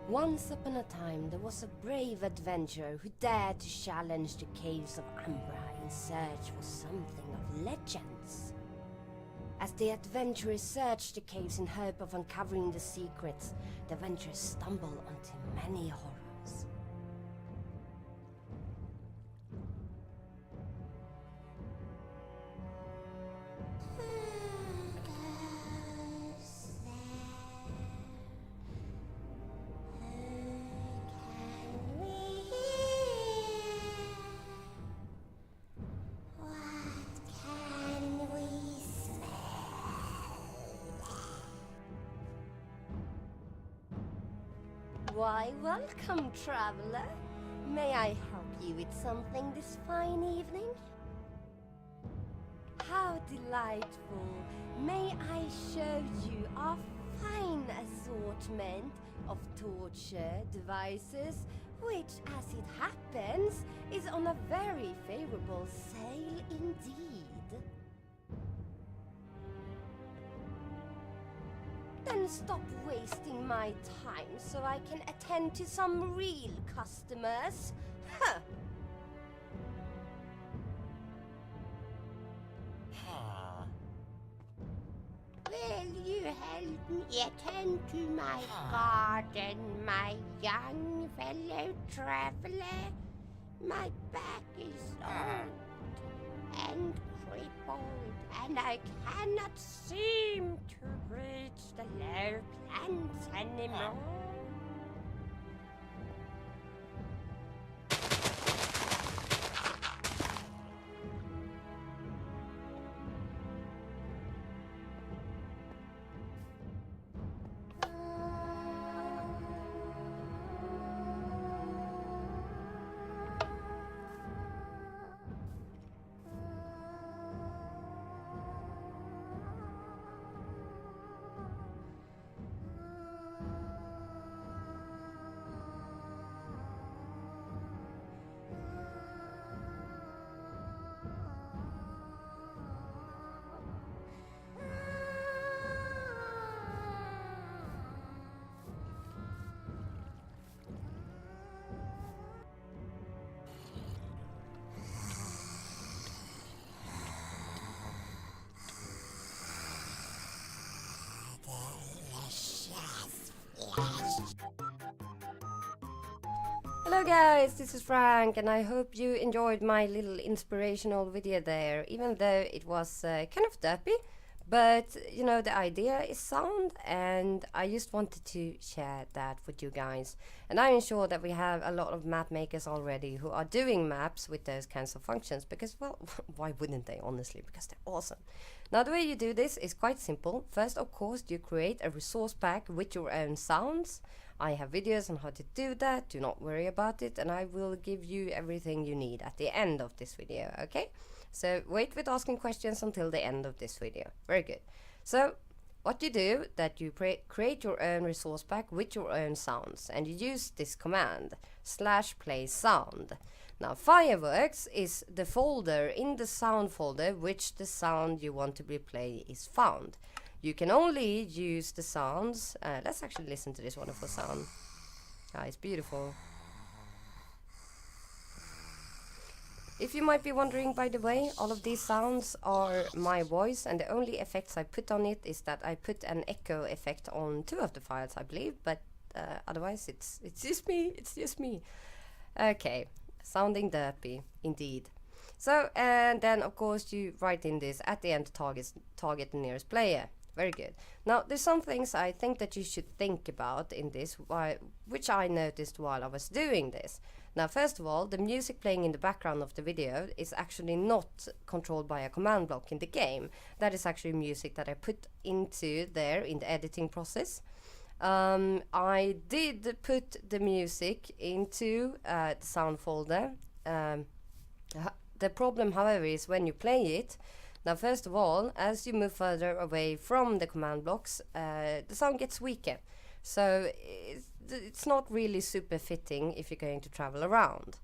Once upon a time there was a brave adventurer who dared to challenge the caves of Umbra in search for something of legends. As the adventurers searched the caves in hope of uncovering the secrets, the adventurers stumbled onto many horrors. Why, welcome, traveler. May I help you with something this fine evening? How delightful. May I show you our fine assortment of torture devices, which, as it happens, is on a very favorable sale indeed. Then stop wasting my time so I can attend to some real customers. Huh. Will you help me attend to my garden, my young fellow traveler? My back is old and crippled, and I cannot seem to reach the low plants anymore. Hello guys, this is Frank, and I hope you enjoyed my little inspirational video there, even though it was kind of derpy. But you know, the idea is sound, and I just wanted to share that with you guys. And I'm sure that we have a lot of map makers already who are doing maps with those kinds of functions, because, well, why wouldn't they, honestly, because they're awesome. Now, the way you do this is quite simple. First, of course, you create a resource pack with your own sounds. I have videos on how to do that, do not worry about it, and I will give you everything you need at the end of this video, okay? So wait with asking questions until the end of this video. Very good. So what you do, that you create your own resource pack with your own sounds, and you use this command /Playsound. Now, fireworks is the folder in the sound folder which the sound you want to replay is found. You can only use the sounds. Let's actually listen to this wonderful sound. Ah, it's beautiful. If you might be wondering, by the way, all of these sounds are my voice, and the only effects I put on it is that I put an echo effect on 2 of the files, I believe, but otherwise it's just me. It's just me. Okay, sounding derpy, indeed. So, and then of course you write in this at the end to target the nearest player. Very good. Now, there's some things I think that you should think about in this, which I noticed while I was doing this. Now, first of all, the music playing in the background of the video is actually not controlled by a command block in the game. That is actually music that I put into there in the editing process. I did put the music into the sound folder. The problem, however, is when you play it. Now, first of all, as you move further away from the command blocks, the sound gets weaker. So it's not really super fitting if you're going to travel around.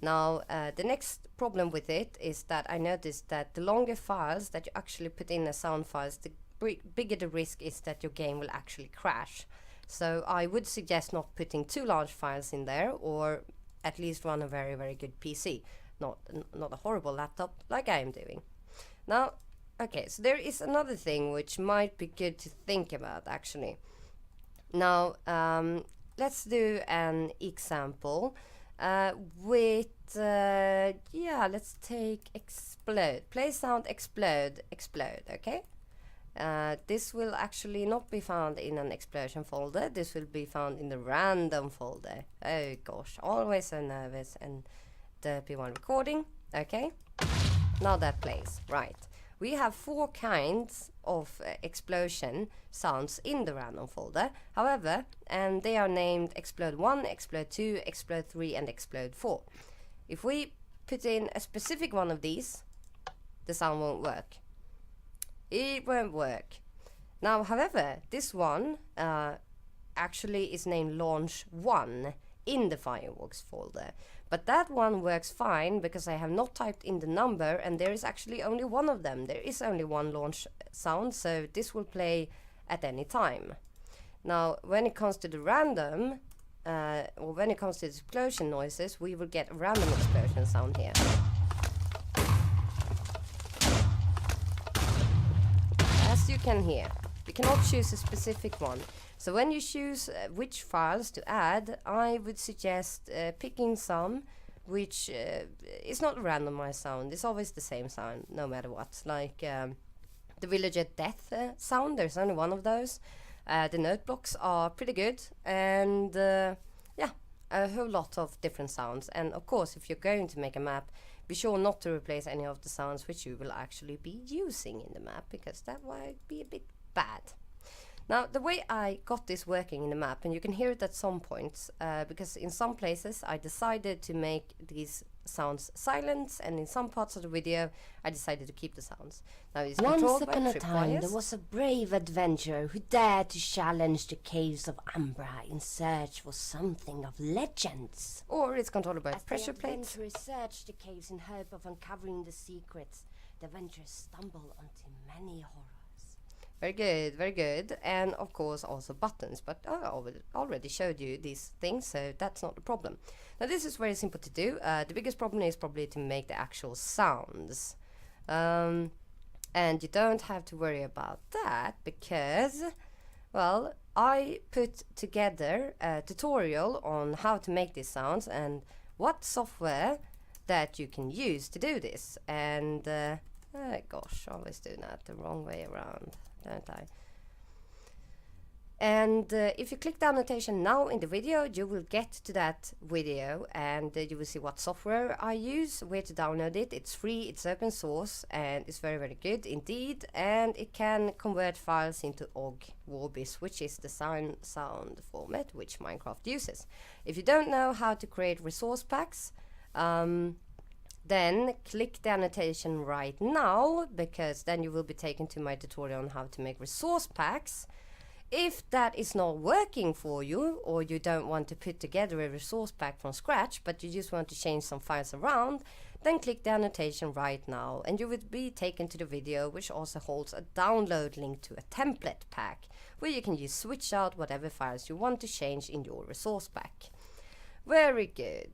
Now, the next problem with it is that I noticed that the longer files that you actually put in as sound files, the bigger the risk is that your game will actually crash. So I would suggest not putting too large files in there, or at least run a very, very good PC, not a horrible laptop like I am doing. Now, okay, so there is another thing which might be good to think about actually. Now, let's do an example with, let's take explode. Playsound explode, okay? This will actually not be found in an explosion folder. This will be found in the random folder. Oh gosh, always so nervous and derpy when recording. Okay, now that plays. Right, we have 4 kinds of explosion sounds in the random folder. However, and they are named explode 1, explode 2, explode 3 and explode 4. If we put in a specific one of these, the sound won't work. It won't work. Now, however, this one actually is named launch 1 in the fireworks folder. But that one works fine because I have not typed in the number and there is actually only one of them. There is only one launch sound, so this will play at any time. Now, when it comes to the random, or when it comes to the explosion noises, we will get a random explosion sound here. As you can hear, you cannot choose a specific one. So when you choose which files to add, I would suggest picking some which is not a randomized sound. It's always the same sound, no matter what. Like the villager death sound, there's only one of those. The note blocks are pretty good, and a whole lot of different sounds. And of course, if you're going to make a map, be sure not to replace any of the sounds which you will actually be using in the map, because that might be a bit bad. Now, the way I got this working in the map, and you can hear it at some points, because in some places I decided to make these sounds silent, and in some parts of the video I decided to keep the sounds. Now, it's Once upon a time there was a brave adventurer who dared to challenge the caves of Umbra in search for something of legends. Or it's controlled by As pressure the plates. adventurers searched the caves in hope of uncovering the secrets, the adventurers stumbled onto many horrors. Very good, very good. And of course also buttons, but I already showed you these things, so that's not the problem. Now, this is very simple to do. The biggest problem is probably to make the actual sounds. And you don't have to worry about that because, well, I put together a tutorial on how to make these sounds and what software that you can use to do this. And gosh, I always do that the wrong way around, don't I? And if you click the annotation now in the video, you will get to that video, and you will see what software I use, where to download it. It's free, it's open source, and it's very, very good indeed. And it can convert files into OGG Warbis, which is the sound format which Minecraft uses. If you don't know how to create resource packs, then click the annotation right now, because then you will be taken to my tutorial on how to make resource packs. If that is not working for you, or you don't want to put together a resource pack from scratch, but you just want to change some files around, then click the annotation right now and you will be taken to the video, which also holds a download link to a template pack, where you can just switch out whatever files you want to change in your resource pack. Very good.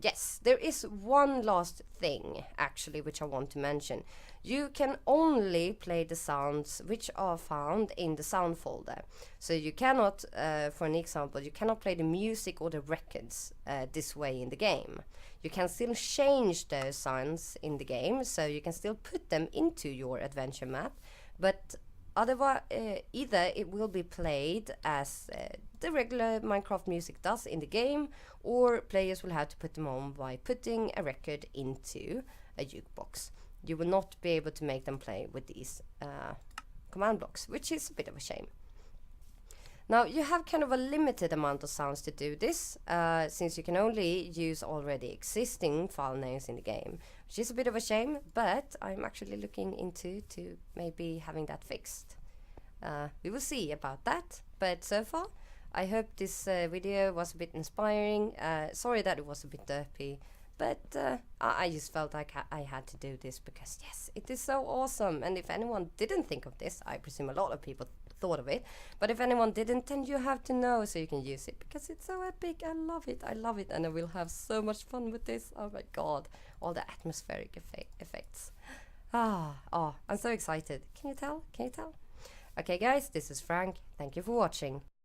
Yes, there is one last thing actually which I want to mention. You can only play the sounds which are found in the sound folder. So you cannot, for an example, you cannot play the music or the records this way in the game. You can still change those sounds in the game, so you can still put them into your adventure map, but otherwise, either it will be played as the regular Minecraft music does in the game, or players will have to put them on by putting a record into a jukebox. You will not be able to make them play with these command blocks, which is a bit of a shame. Now, you have kind of a limited amount of sounds to do this, since you can only use already existing file names in the game, which is a bit of a shame, but I'm actually looking into maybe having that fixed. We will see about that, but so far, I hope this video was a bit inspiring. Sorry that it was a bit derpy. But I just felt like I had to do this because, yes, it is so awesome. And if anyone didn't think of this, I presume a lot of people thought of it. But if anyone didn't, then you have to know so you can use it because it's so epic. I love it. I love it. And I will have so much fun with this. Oh my god. All the atmospheric effects. I'm so excited. Can you tell? Can you tell? Okay, guys, this is Frank. Thank you for watching.